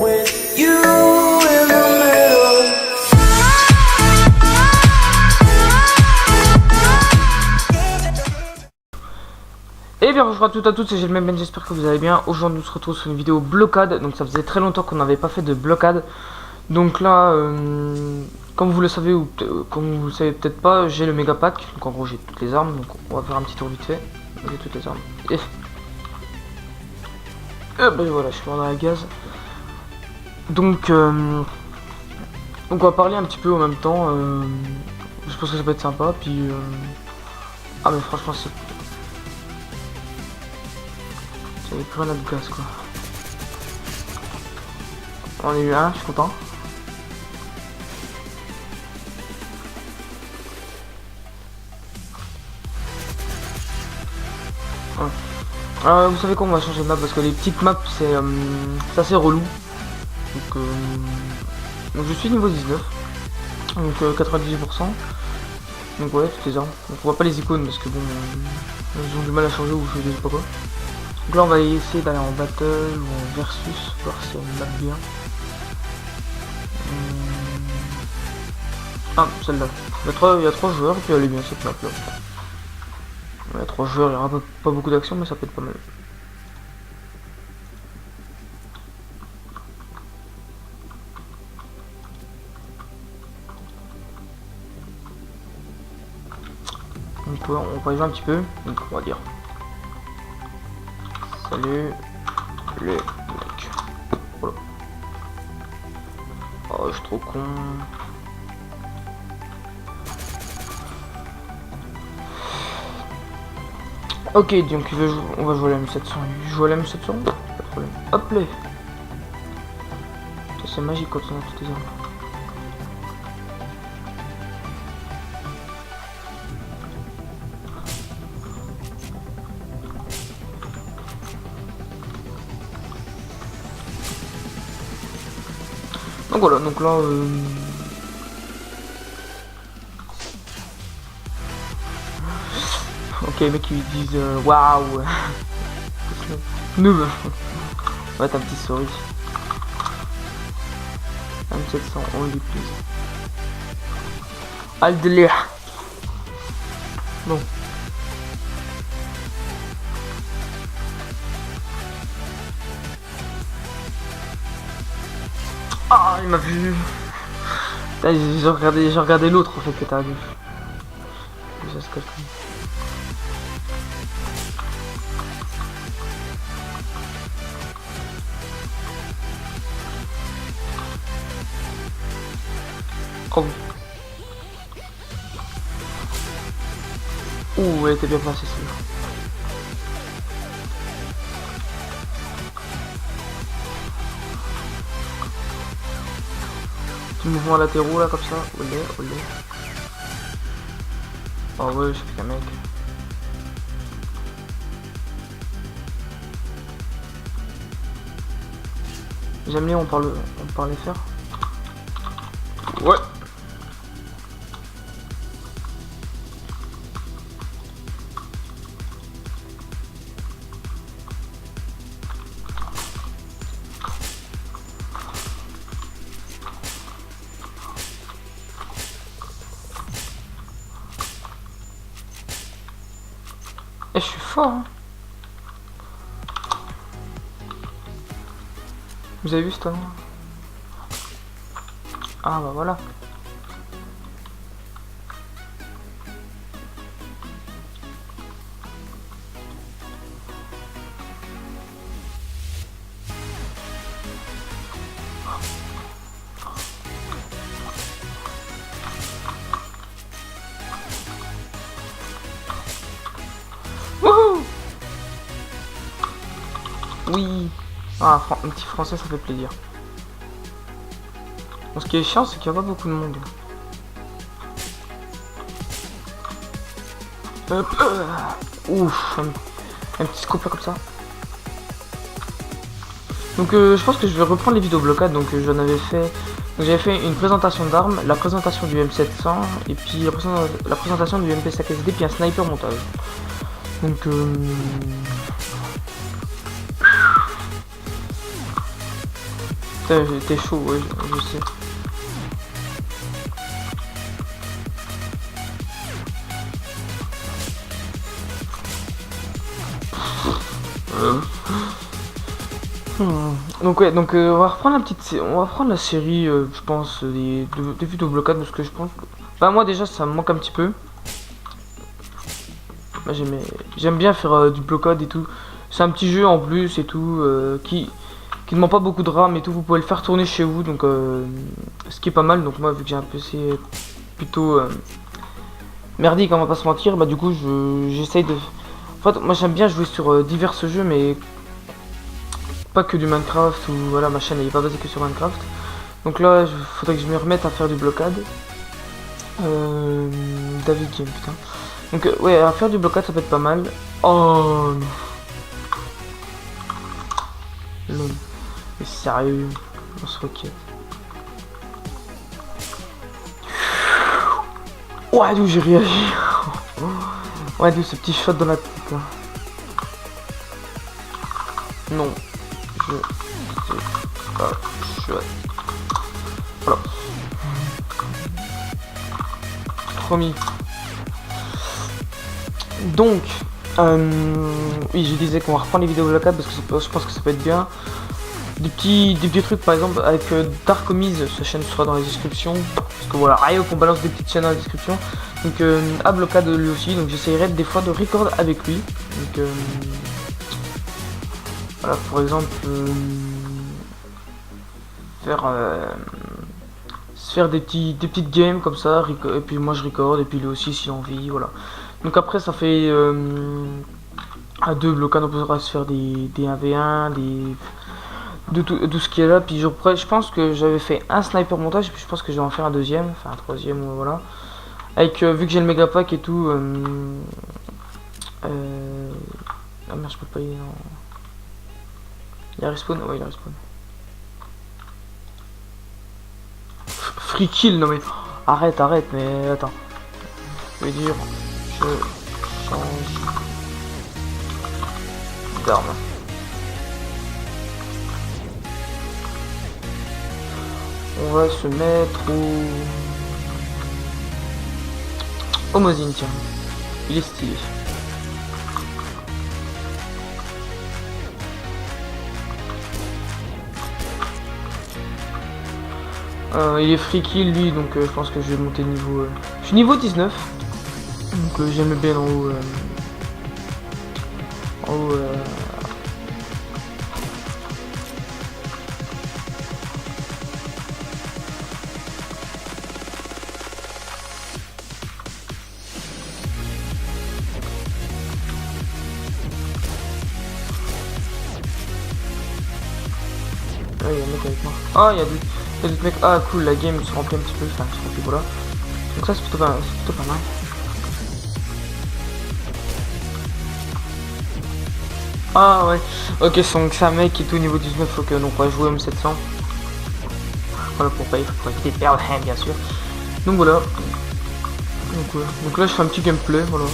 with you in the middle. Et bien bonjour à toutes et à tous, c'est Gelmen Ben, j'espère que vous allez bien. Aujourd'hui on se retrouve sur une vidéo blocade, donc ça faisait très longtemps qu'on n'avait pas fait de blocade. Donc là, comme vous le savez ou comme vous le savez peut-être pas, j'ai le méga pack, donc en gros j'ai toutes les armes, donc on va faire un petit tour vite fait. J'ai toutes les armes. Et ben voilà, je suis mort dans la gaz. Donc on va parler un petit peu en même temps, je pense que ça peut être sympa, puis... Ah mais franchement c'est... J'avais plus rien à de gaz quoi. On a eu un, je suis content. Ouais. Vous savez quoi, on va changer de map parce que les petites maps c'est assez relou. Donc je suis niveau 19. Donc 98%. Donc ouais, toutes les armes. Donc on voit pas les icônes parce que bon, ils ont du mal à changer ou je sais pas quoi. Donc là on va essayer d'aller en battle ou en versus, voir si on map bien. Ah, celle-là. Il y a 3 joueurs et puis elle est bien cette map là. Il y a 3 joueurs, il n'y aura pas beaucoup d'action mais ça peut être pas mal. Donc ouais, on va y jouer un petit peu, donc on va dire salut les mecs. Voilà. Oh je suis trop con. Ok, donc on va jouer à la M700. Je joue à la M700, pas de problème. Hop là. C'est magique quand on a toutes les armes. Donc voilà, donc là ok, les mecs ils disent waouh. Noob. Ouais, ta petite souris. M700, on lui please. Aldelir. Bon. Ah, il m'a vu. J'ai regardé l'autre en fait que t'as vu. Déjà ce que je... Oh. Ouh, elle était bien placée celle-là. Petit mouvement latéraux là comme ça. Olé, olé. Oh ouais, je sais qu'un mec. J'aime bien, on parle les faire. Ouais. Et je suis fort hein. Vous avez vu ce talent? Ah bah voilà. Wouhou! Oui. Ah, un petit français, ça fait plaisir. Bon, ce qui est chiant, c'est qu'il n'y a pas beaucoup de monde. Ouf, un petit scope là comme ça. Donc je pense que je vais reprendre les vidéos blocades. Donc j'en avais fait. J'avais fait une présentation d'armes, la présentation du M700 et puis la présentation du MP5SD puis un sniper montage. Donc t'es chaud, ouais, je sais. Donc ouais, donc on va reprendre on va reprendre la série, je pense, des vidéos blocades parce que je pense que... Bah moi déjà ça me manque un petit peu. Moi, j'aime bien faire du blocade et tout. C'est un petit jeu en plus et tout qui ne demande pas beaucoup de RAM et tout. Vous pouvez le faire tourner chez vous, donc ce qui est pas mal. Donc moi vu que j'ai un PC plutôt merdique, on va pas se mentir, bah du coup j'essaye de... En fait moi j'aime bien jouer sur divers jeux, mais pas que du Minecraft ou voilà, ma chaîne elle est pas basée que sur Minecraft. Donc là il faudrait que je me remette à faire du blocade. David Game, putain. Donc ouais, à faire du blocade ça peut être pas mal. Oh non. Mais sérieux, on se requête. Ouais, d'où j'ai réagi. Ouais, d'où ce petit shot dans la tête là. Non, je sais pas chouette. Voilà. Promis. Donc, oui, je disais qu'on va reprendre les vidéos blocades parce que je pense que ça peut être bien. Des petits trucs, par exemple, avec Dark Omise, sa chaîne sera dans les descriptions. Parce que voilà, Ayo qu'on balance des petites chaînes dans la description. Donc, à blocade lui aussi. Donc, j'essayerai des fois de record avec lui. Donc, voilà, par exemple, se faire des petites games comme ça. Et puis, moi je record. Et puis, lui aussi, s'il a envie. Voilà. Donc, après, ça fait à deux blocades, on pourra se faire des 1v1, de tout ce qui est là. Puis je pense que j'avais fait un sniper montage, puis je pense que je vais en faire un deuxième, enfin un troisième, voilà. Avec vu que j'ai le méga pack et tout. Ah merde, je peux pas y aller. Non. Il y a respawn, ouais, il y a respawn. Free kill, non mais arrête, mais attends. Je vais dire, je change d'arme. On va se mettre au Mozin, tiens. Il est stylé. Il est free kill lui, donc je pense que je vais monter niveau... Je suis niveau 19. Donc j'aime bien en haut... Ah, il y a un mec avec moi. Ah, il y a d'autres mecs. Ah, cool, la game se remplit un petit peu. Enfin, se remplit, voilà. Donc, ça, c'est plutôt pas mal. Ah, ouais. Ok, donc c'est un mec qui est tout niveau 19. Ok, donc on va jouer M700. Voilà, pour éviter de perdre, bien sûr. Donc, voilà. Donc là, je fais un petit gameplay, voilà.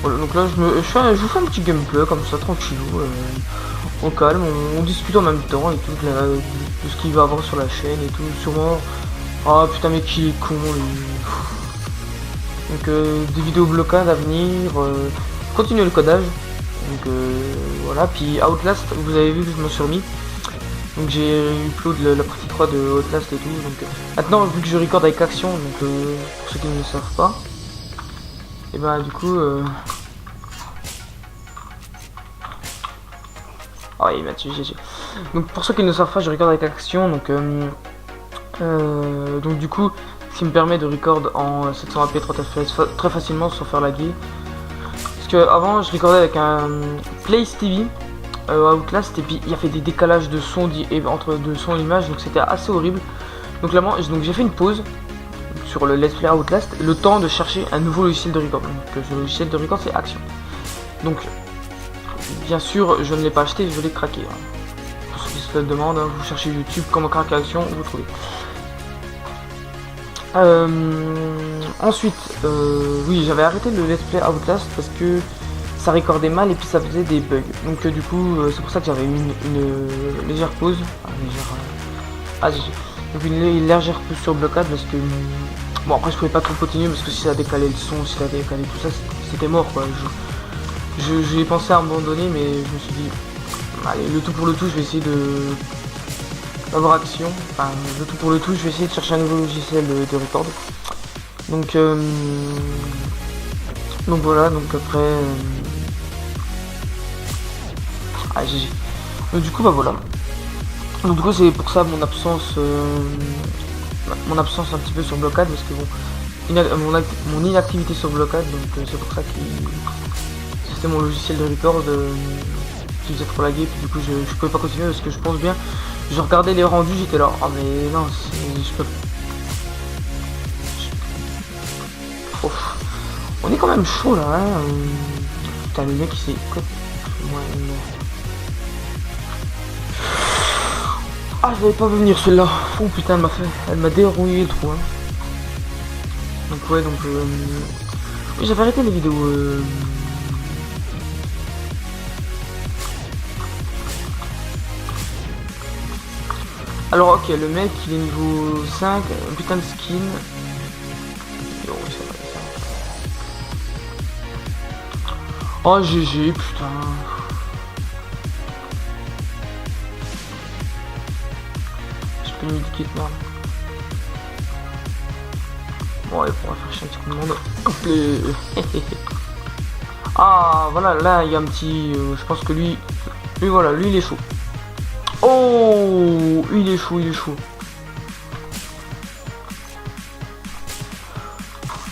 Voilà, donc là, je vous fais un petit gameplay comme ça, tranquillou. Au calme, on discute en même temps et tout de ce qu'il va avoir sur la chaîne et tout, sûrement. Ah putain mais qui est con lui. Donc des vidéos blocades à venir, continuer le codage. Donc voilà, puis Outlast, vous avez vu que je me suis remis. Donc j'ai upload la partie 3 de Outlast et tout. Donc maintenant vu que je record avec Action, donc pour ceux qui ne le savent pas, et ben du coup ah oui, Mathieu, GG. Donc pour ceux qui ne savent pas, je record avec Action, donc du coup, ce qui me permet de record en 720p 30 fps très facilement sans faire laguer. Parce que avant, je recordais avec un Place TV Outlast et puis il y avait des décalages de son entre de son et l'image, donc c'était assez horrible. Donc clairement, j'ai fait une pause sur le Let's Play Outlast, le temps de chercher un nouveau logiciel de record. Donc le logiciel de record c'est Action. Donc bien sûr, je ne l'ai pas acheté, je l'ai craqué. Pour ceux qui se le demandent, hein, vous cherchez YouTube, comment craquer Action, vous trouvez. Ensuite, oui, j'avais arrêté le Let's Play Outlast parce que ça recordait mal et puis ça faisait des bugs. Donc du coup c'est pour ça que j'avais une légère pause, donc une légère pause sur Blockade parce que bon après je pouvais pas trop continuer parce que si ça décalait le son, si ça décalait tout ça, c'était mort quoi. J'ai pensé à abandonner mais je me suis dit allez, le tout pour le tout, je vais essayer d'avoir action. Enfin le tout pour le tout, je vais essayer de chercher un nouveau logiciel de record. Donc voilà, donc après GG. Donc du coup bah voilà. Donc du coup c'est pour ça mon absence un petit peu sur Blockade parce que bon mon inactivité sur Blockade, donc c'est pour ça que c'était mon logiciel de record qui faisait trop laguer, puis du coup je pouvais pas continuer parce que je pense bien, je regardais les rendus, j'étais là, ah mais non, je peux. Ouf. On est quand même chaud là, hein. Putain le mec il s'est... Ah je l'avais pas vu venir celle-là. Oh putain elle m'a dérouillé le trou hein. Donc ouais donc j'avais arrêté les vidéos Alors ok le mec il est niveau 5, putain de skin. Oh GG putain. Je peux lui quitter là. Bon allez on va faire chier un petit coup de monde. Hop ah voilà là il y a un petit. Je pense que lui voilà, lui il est chaud. Oh il est chaud,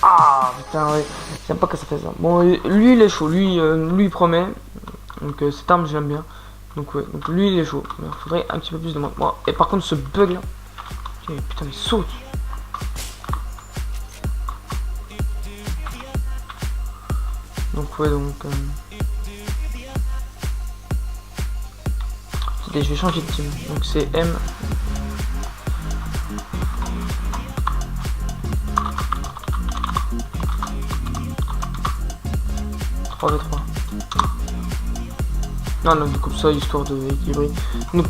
Ah putain ouais. J'aime pas que ça fait ça. Bon lui il est chaud, lui il promet. Donc cette arme j'aime bien. Donc ouais, donc lui il est chaud. Il faudrait un petit peu plus de moi. Bon, et par contre ce bug là. Putain mais saute. Donc ouais donc je vais changer de team. Donc c'est M. V3. Non, comme ça, histoire de équilibrer. Donc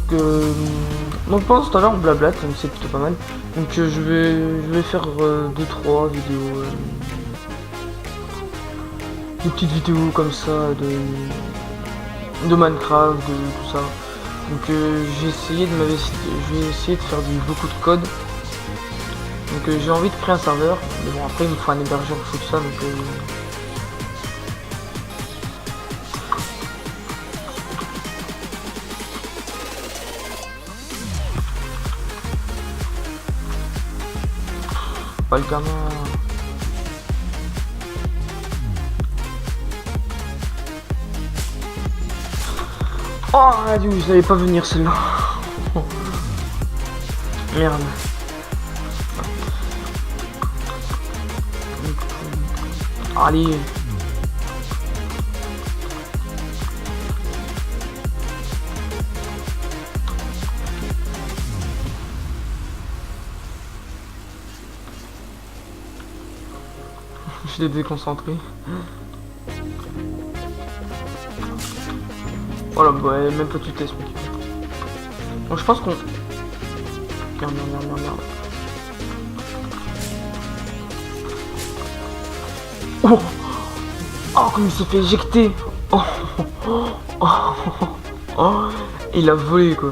pendant ce temps-là, on blablate, donc c'est plutôt pas mal. Donc je vais faire 2-3 vidéos. Des petites vidéos comme ça, de Minecraft, de tout ça. Donc j'ai essayé de faire beaucoup de code. Donc j'ai envie de créer un serveur. Mais bon, après, il me faut un hébergeur pour tout ça, donc... Pas le gamin. Oh, je savais pas venir celle-là. Oh. Merde. Allez. Je l'ai déconcentré. Voilà, bah, même pas de test, mec. Bon, je pense qu'on... Merde. Oh, oh comme il s'est fait éjecter. Oh, il a volé, quoi.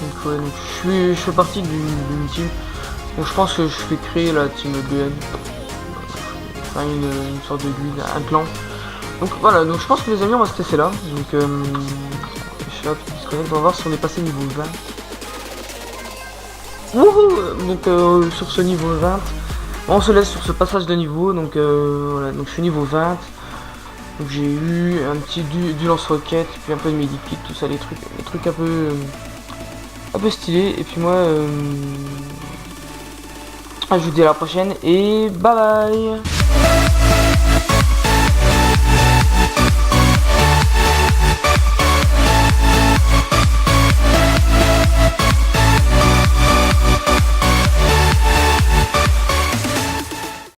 Donc, ouais, donc je fais partie d'une team. Donc je pense que je vais créer la team Glen. Enfin une sorte de guilde, un clan. Donc voilà, donc je pense que les amis on va se tester là. Donc je sais pas, on va voir si on est passé niveau 20. Wouhou. Donc sur ce niveau 20, on se laisse sur ce passage de niveau. Donc voilà, donc je suis niveau 20. Donc j'ai eu un petit du lance-roquette, puis un peu de medikit, tout ça, les trucs un peu stylés. Et puis moi je vous dis à la prochaine et bye bye.